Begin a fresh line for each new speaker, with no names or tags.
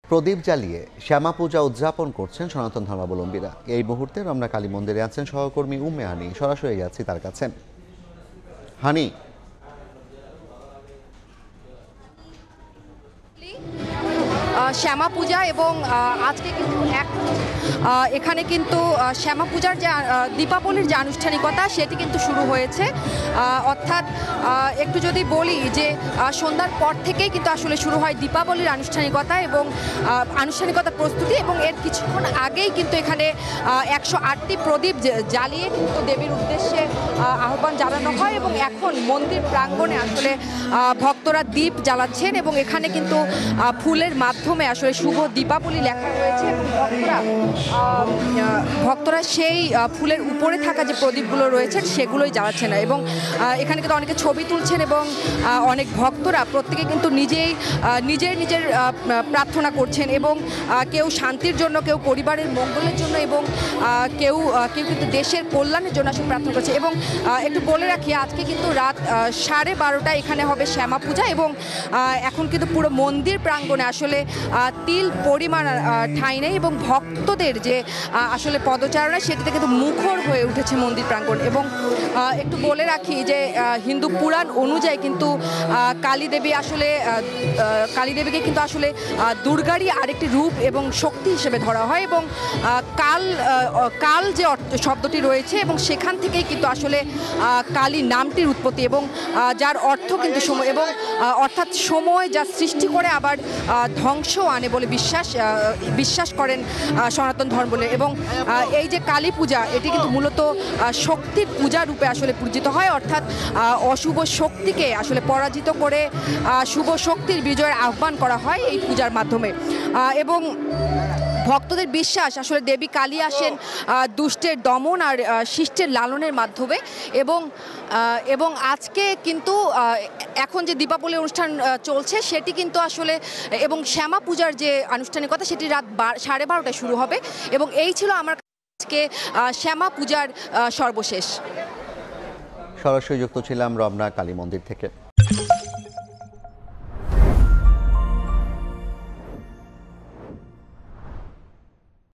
প্রদীপ জ্বালিয়ে শ্যামা পূজা উদযাপন করছেন সনাতন ধর্মাবলম্বীরা। এই মুহূর্তে রমনা কালী মন্দিরে আছেন সহকর্মী উম্মে হানি। সরাসরি যাচ্ছি তার কাছে। হানি,
শ্যামা পূজা এবং আজকে কিন্তু এখানে কিন্তু শ্যামা পূজার যে দীপাবলির যে আনুষ্ঠানিকতা সেটি কিন্তু শুরু হয়েছে। অর্থাৎ একটু যদি বলি যে সন্ধ্যার পর থেকেই কিন্তু আসলে শুরু হয় দীপাবলির আনুষ্ঠানিকতা এবং আনুষ্ঠানিকতার প্রস্তুতি, এবং এর কিছুক্ষণ আগেই কিন্তু এখানে 108টি প্রদীপ জ্বালিয়ে কিন্তু দেবীর উদ্দেশ্যে আহ্বান জানানো হয় এবং এখন মন্দির প্রাঙ্গণে আসলে ভক্তরা দীপ জ্বালাচ্ছেন এবং এখানে কিন্তু ফুলের মাধ্যমে আসলে শুভ দীপাবলি লেখা রয়েছে এবং ভক্তরা সেই ফুলের উপরে থাকা যে প্রদীপগুলো রয়েছে সেগুলোই জ্বালাচ্ছেন এবং এখানে কিন্তু অনেকে ছবি তুলছেন এবং অনেক ভক্তরা প্রত্যেকে কিন্তু নিজের প্রার্থনা করছেন এবং কেউ শান্তির জন্য, কেউ পরিবারের মঙ্গলের জন্য এবং কেউ কিন্তু দেশের কল্যাণের জন্য আসলে প্রার্থনা করছে। এবং একটু বলে রাখি, আজকে কিন্তু রাত 12:30 এখানে হবে শ্যামা পূজা এবং এখন কিন্তু পুরো মন্দির প্রাঙ্গণে আসলে তিল পরিমাণ ঠাঁই নেই এবং ভক্তদের যে আসলে পদচারণা সেটিতে কিন্তু মুখর হয়ে উঠেছে মন্দির প্রাঙ্গণ। এবং একটু বলে রাখি যে হিন্দু পুরাণ অনুযায়ী কিন্তু কালী দেবীকে কিন্তু আসলে দুর্গারই আরেকটি রূপ এবং শক্তি হিসেবে ধরা হয় এবং কাল যে শব্দটি রয়েছে এবং সেখান থেকেই কিন্তু আসলে কালী নামটির উৎপত্তি এবং যার অর্থ কিন্তু সময় এবং অর্থাৎ সময় যা সৃষ্টি করে আবার ধ্বংস আনে বলে বিশ্বাস করেন সনাতন ধর্ম। এবং এই যে কালী পূজা এটি কিন্তু মূলত শক্তির পূজা রূপে আসলে পূজিত হয়, অর্থাৎ অশুভ শক্তিকে আসলে পরাজিত করে শুভ শক্তির বিজয়ের আহ্বান করা হয় এই পূজার মাধ্যমে। এবং ভক্তদের বিশ্বাস আসলে দেবী কালী আসেন দুষ্টের দমন আর শিষ্টের লালনের মাধ্যমে এবং আজকে কিন্তু এখন যে দীপাবলি অনুষ্ঠান চলছে সেটি কিন্তু আসলে এবং শ্যামা পূজার যে আনুষ্ঠানিকতা সেটি রাত 12:30 শুরু হবে এবং এই ছিল আমার আজকে শ্যামা পূজার সর্বশেষ।
সরাসরি যুক্ত ছিলাম রমনা কালী মন্দির থেকে।